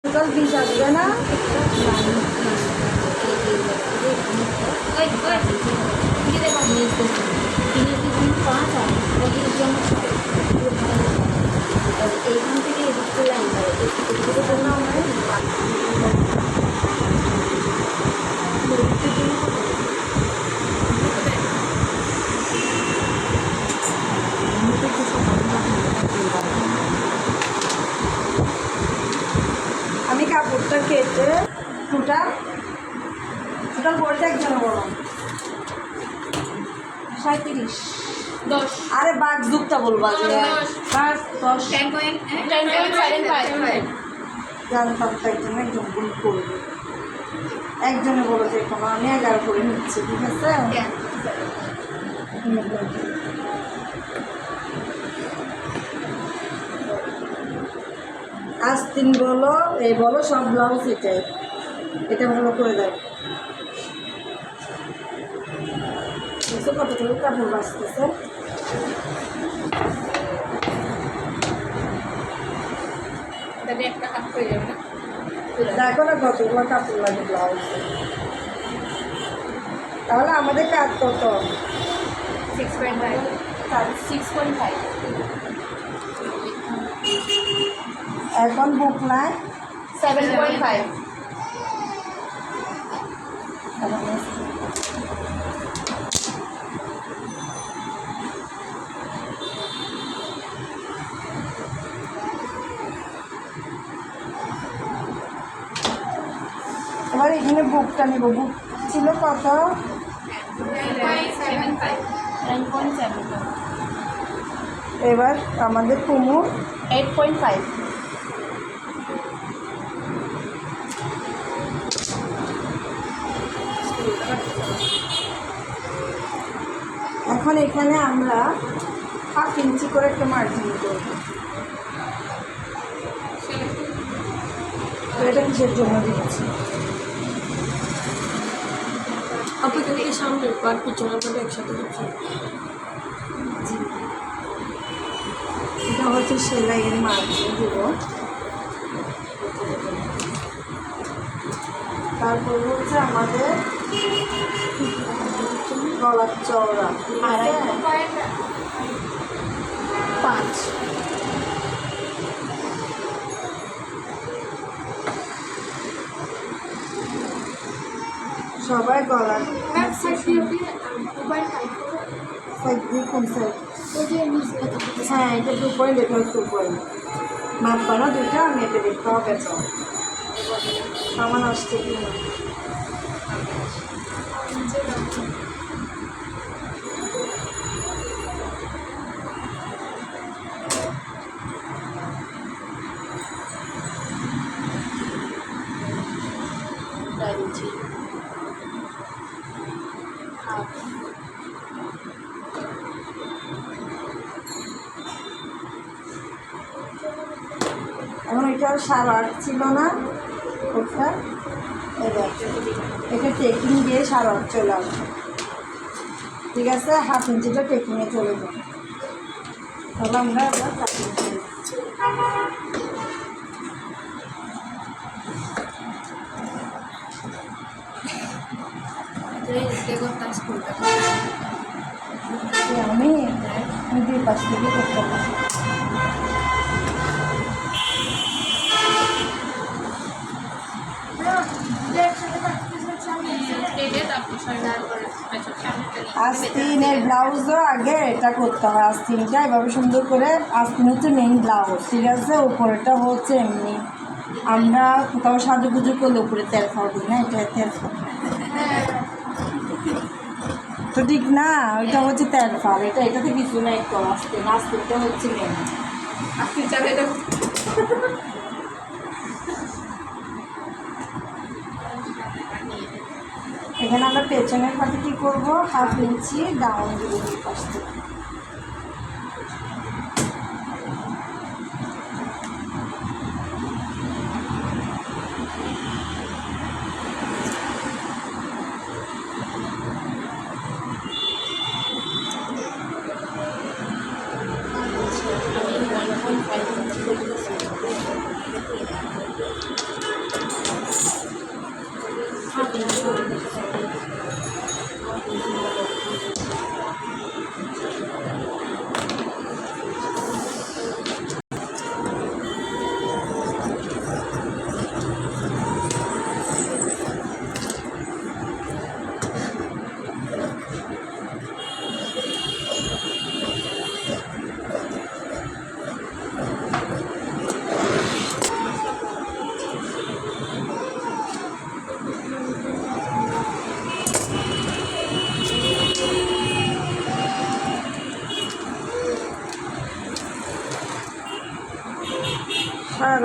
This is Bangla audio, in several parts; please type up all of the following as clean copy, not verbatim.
টোটাল 20 আসবে না? এইখান থেকে এদিকে লাইন আমি কাপড়টা কেটে টোটাল টোটাল বলতে একজনে বলো 37 10 আরে বাঘ যুক্তা বলবা যে 10.75 জানতাম তো একজনে একজন ভুল করবে একজনে বলো যে কোনো আমি 11 করে নিচ্ছি ঠিক আছে আস্তিন বলো এই বলো সব ব্লাউজ এটাই এটা ভালো করে দেয় দেখো কতগুলো কাপড় বাঁচতেছে একটা হাফ হয়ে যাবে না দেখো না কতগুলো কাপড় লাগে ব্লাউজ তাহলে আমাদের কাজ কত 6.5 এখন বুক নাই 7.5 এবার এখানে বুকটা নেব বুক ছিল কত 9.7 এবার আমাদের কুমুর 8.5 এখন এখানে আমরা 1/2 ইঞ্চি করে একটা মার্জিন করব তো এটা কিসের জন্য দিচ্ছি আপনাদেরকে সামনের পার পিছনে পাটা একসাথে হচ্ছে এটা হচ্ছে সেলাইয়ের মার্জিন দেব তারপর হচ্ছে আমাদের গলার চওড়া 5 সবাই গলার সাইড দিয়ে কোন সাইড হ্যাঁ এটা 2 পয়েন্ট এটা 2 পয়েন্ট মাপবা না দুইটা আমি এটা দেখতে হবে তো সামান আসছে কি না এখন এটা 8.5 ছিল না ওটা এবার এটা টেকিং দিয়ে 8.5 চলে আসবে ঠিক আছে 1/2 ইঞ্চিটা টেকিংয়ে চলে যাবে তাহলে আমরা এবার কাটিং করি আমি 2 পাশ থেকে করতে পারি আস্তিনের ব্লাউজও আগে এটা করতে হয় আস্তিনটা এভাবে সুন্দর করে আস্তিন হচ্ছে মেইন ব্লাউজ ঠিক আছে উপরেটা হচ্ছে এমনি আমরা কোথাও সাজুগুজু করলে উপরে তেল খাওয়া দিই না এটা তেল খাওয়া তো ঠিক না ওইটা হচ্ছে তেল ফাল এটাতে কিছু না একটু আস্তিন আস্তিনটা হচ্ছে মেইন আজকে যাবে এটা এখানে আমরা পেছনের পাশে কী করবো 1/2 ইঞ্চি ডাউন দিব দুই পাশ থেকে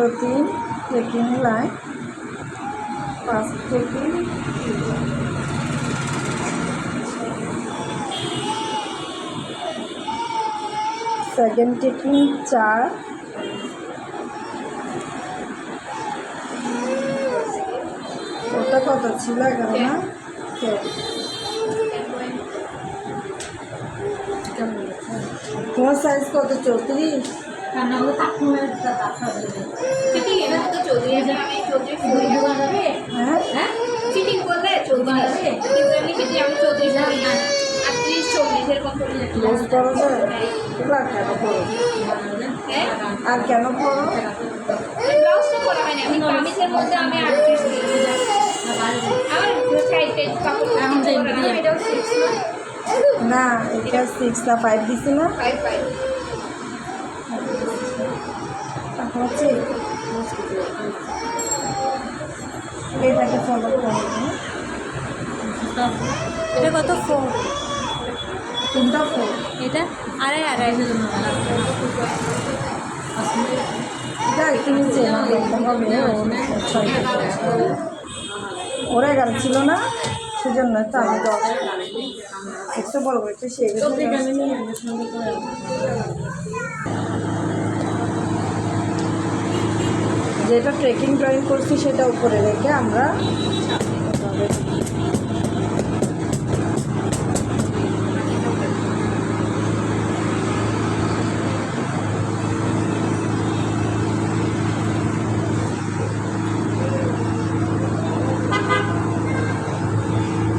আরও 3 trekking line, 5 trekking, second trekking 4, ওটা কত ছিল 11 না? তোমার সাইজ কত? 34? ফিটিং এর মতো 34 আমি 34 হ্যাঁ, ফিটিং করলে 34 কিন্তু এমনি ফিটিং আমি 34 করি না 38 40 এরকম করি না লুজ করো যায়? এগুলো আর কেন করো? হ্যাঁ আর কেন করো? ব্লাউজ তো করা হয় না আমি কামিজের মধ্যে আমি 38 করি আমার সাইডে কাপড় এখন এটাও 6 না, এটা 6 না 5 দিছি না? 5 তারপর হচ্ছে এটাকে ফলো করো। এটা কত 4? কোনটা 4? এটা আড়াই এটা একটু নিচে না করতে হবে। ওরা 11 ছিল না, সেজন্য তো আমি 10 একটু বড় একটু সেই যেটা ট্রেকিং ড্রয়িং করছি সেটা উপরে রেখে আমরা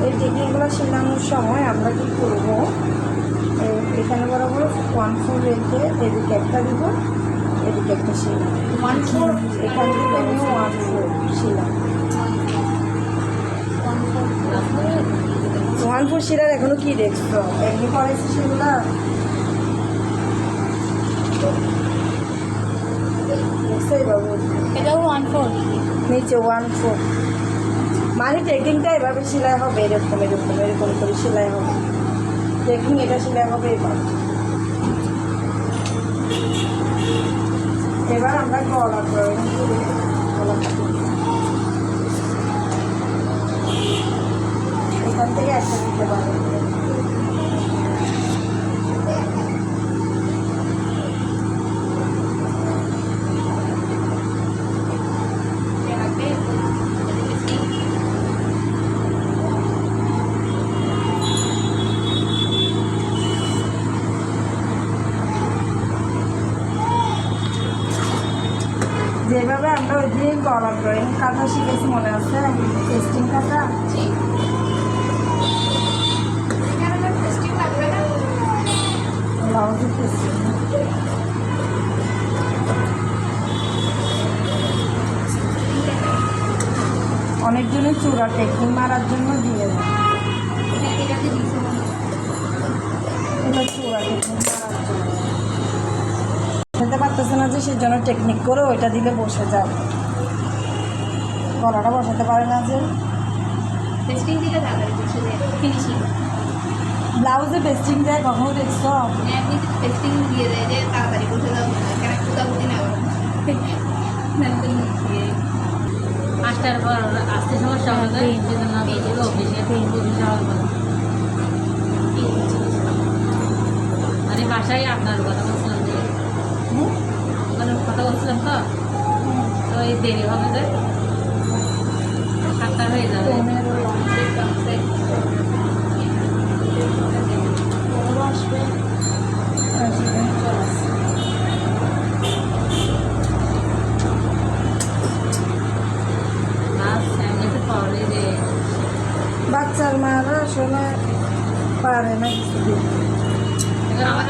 এই টেকনিকগুলো শেখানোর সময় আমরা কী করবো, এখানে বরাবর 1/4 রেখে এদিকে একটা দিব, এদিকে একটা শিলা 1/4, এখান থেকে আমি 1/4 শিলা 1/4 শিলার এখনো কি দেখছো? এমনি করেছি সেগুলা দেখছোই বাবু, এটাও 1/4 নিচে 1/4 মানে ট্রেকিংটা এভাবে সেলাই হবে, এরকম এরকম এরকম করে সেলাই হবে। ট্রেকিং এটা সেলাই হবে এবার। এবার আমরা গলা ড্রয়িং করি, গলা এখান থেকে একটা দিতে পারবো। যেভাবে আমরা ওই দিন গলা ড্রয়িং কাটা শিখেছি মনে আছে, টেস্টিং কাটা, ব্লাউজের টেস্টিং। অনেকজনের চূড়া টেকনিক মারার জন্য দিয়ে দেয়, এটা চূড়া টেকনিক মারার জন্য খেতে পারতেছে না যে সেই জন্য টেকনিক করে ওইটা দিলে বসে যায়, গলাটা বসাতে পারে না যে। টেস্টিং দিলে তাড়াতাড়ি বসে যায় ফিনিশিং ব্লাউজে পেস্টিং দেয় কখনো দেখছো? এমনি টেস্টিং দিয়ে দেয় যে তাড়াতাড়ি বসে যাও কেন কুদাকুদি না করো আসতে পর আসতে সমস্যা হবে, এই জন্য অফিসে মানে বাসায় আপনার কথা বলছিলাম যে ওখানে কথা বলছিলাম তো এই দেরি হবে যে 7টা হয়ে যাবে। আসবে বাচ্চার মারা আসলে পারে না কিছুদিন, আমার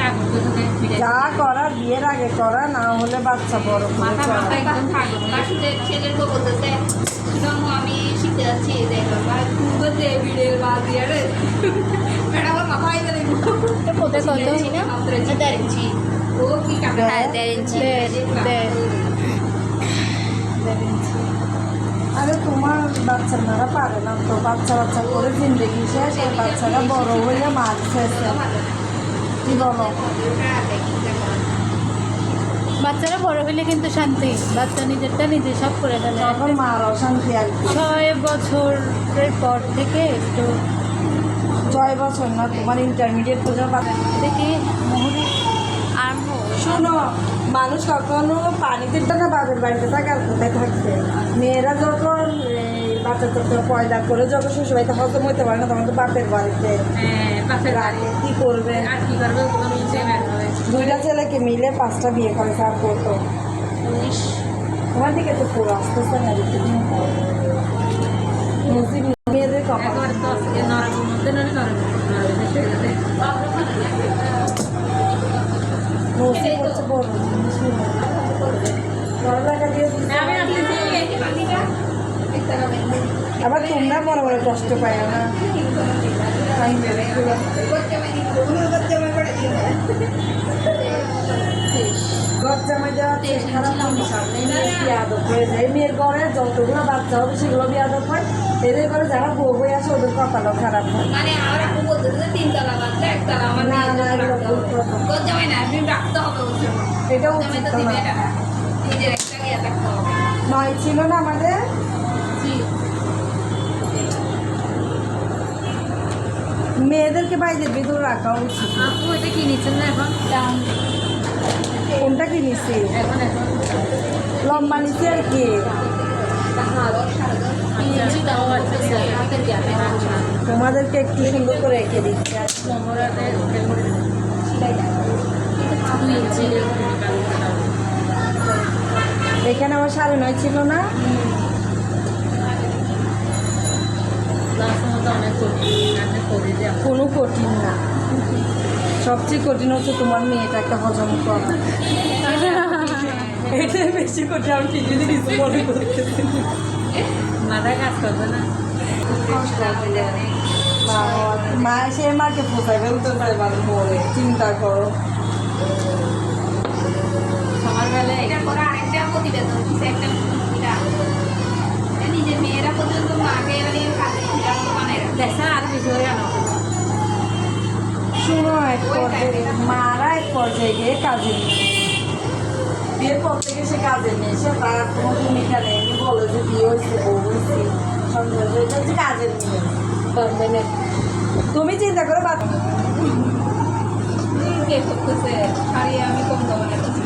যা করার বিয়ের আগে করা, না হলে বাচ্চা বড় করে করা। ছেলের তো বলতেছে আমি শিখতে যাচ্ছি দেখো ভিডিও বা দিয়ে ম্যাডাম আমার মাথায় কোথায় কত 1.5 ইঞ্চি ও কি কাপড় 1.5 ইঞ্চি আরে তোমার বাচ্চার মারা পারে না তো, বাচ্চা বাচ্চা করে জিন্দগি শেষ, আর বাচ্চারা বড় হইলে মার শেষে কি বলো? বাচ্চারা বড় হলে কিন্তু শান্তি, বাচ্চা নিজেরটা নিজে সব করে ফেলে। তখন মার অশান্তি আর কি। 6 বছরের পর থেকে একটু 6 বছর না, তোমার ইন্টারমিডিয়েট পর্যন্ত। দেখি মোহরে আর শোনো, মানুষ কখনো পানিতে না বাপের বাড়িতে থাকে আর কোথায় থাকবে। মেয়েরা যখন বাচ্চা চোখে পয়দা করে যখন শ্বশুরবাড়িতে হজম হইতে পারে না, তখন তো বাপের বাড়িতে হ্যাঁ বাপের বাড়ি কি করবে। আর কি করবে ওগুলো নিচে বের হবে। 2টা ছেলেকে মিলে 5টা বিয়ে করে সার করতো। তোমার দিকে তো পুরো আসতেছে না দিকে নসিব মেয়েদের কপাল। একবার তো আজকে নরকের মধ্যে নরকে শুয়ে যাবে। নসিব হচ্ছে বড় জিনিস। পড়ালেখা দিয়ে আমি আসতেছি। আবার তোমরা মনে মনে কষ্ট পাই না। গজ্জামাই দেওয়া খারাপ বিয়াদব হয়ে যায়। মেয়ের ঘরে যতগুলো বাচ্চা হবে সেগুলো বিয়াদব হয়, এদের ঘরে যারা বউ হয়ে আসে ওদের কপালও খারাপ হয়। মানে আমার আপু বলতে 3 তলা বাচ্চা 1 তলা আমার না না, এগুলো ভুল কথা। গজ্জামাই না, আপনি রাখতে হবে বলছে। এটা গজ্জামাই উচিত তো দিবে না। না, নিজের একটা ইয়ে থাকতে হবে। 9 ছিল না আমাদের। মেয়েদেরকে বাইরে ভিতরে রাখা উচিত। আপু এটা কি নিচ্ছেন না এখন? কোনটা কি নিছি? এখন এখন লম্বা নিছি আর কি। আচ্ছা তাও আচ্ছা হাতের জ্ঞানে আচ্ছা তোমাদেরকে একটু সুন্দর করে এঁকে দিচ্ছি। আর কোমরাতে 2 ইঞ্চি এখানে আমার 9.5 ছিল না। লাস্টের মধ্যে অনেক কঠিন আপনি করে দিয়ে কোনো কঠিন না, সবচেয়ে কঠিন হচ্ছে তোমার মেয়েটাকে হজম করা। এটাই বেশি কঠিন। আমি কি যদি কিছু মনে করতেছি মাথায় কাজ করবে না। মা সে মাকে পোষায় ফেলতে পারে মানে মরে। চিন্তা করো। সকালবেলায় এটার পরে আরেকটা প্রতিবেদন দিচ্ছে, একটা এটা নিজের মেয়েরা পর্যন্ত মাকে মানে কাজে বানায় রাখে। দেখা আর বেশি হয়ে আনো শুনো, এক পর্যায়ে মারা এক পর্যায়ে গিয়ে কাজে নিয়ে বিয়ের পর থেকে সে কাজে নিয়ে সে তার কোনো ভূমিকা নেই। এমনি বলে যে বিয়ে হয়েছে, বউ হয়েছে, সন্দেহ হয়েছে, হচ্ছে কাজের নিয়ে। তুমি চিন্তা করো বাচ্চা কে করতেছে শাড়ি আমি কম দামে রেখেছি।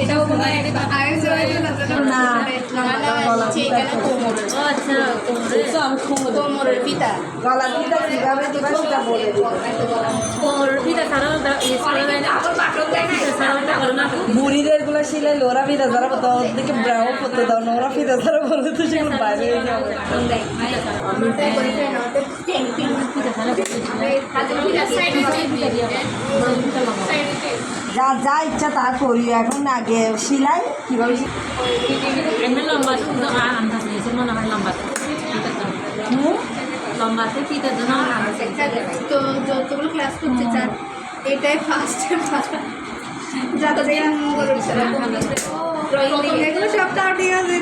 এটাও মনে হয় আরেক জায়গায় না, ও আচ্ছা কোমরের ফিতা গলা দিটা কীভাবে দিবা সেটা বলে দিবে। কোমরের পিঠা ছাড়াও ইউজ করা যায় না। আবার বাটন দেয় না, পিঠা ছাড়াও তো করে না। বুড়িদের গুলো শিলাইলে ওরা ফিতা যারা দাও, ওদেরকে ব্রাও করতে দাও না, ওরা ফিতা যারা বলে তো সেগুলো বাইরে হয়ে যাবে। বাটন দেয় পিঠা ছাড়া যা যা ইচ্ছা তা করি। এখন আগে সিলাই কীভাবে এমনি লম্বা শুধু আন্দাজ নিয়েছে মনে হয় লম্বাতে পিঠার জন্য। লম্বাতে পিঠার জন্য আন্দাজ তো যতগুলো ক্লাস করতে চান এটাই ফার্স্ট যাতে ড্রয়িং এগুলো সব তাও ঠিক আছে।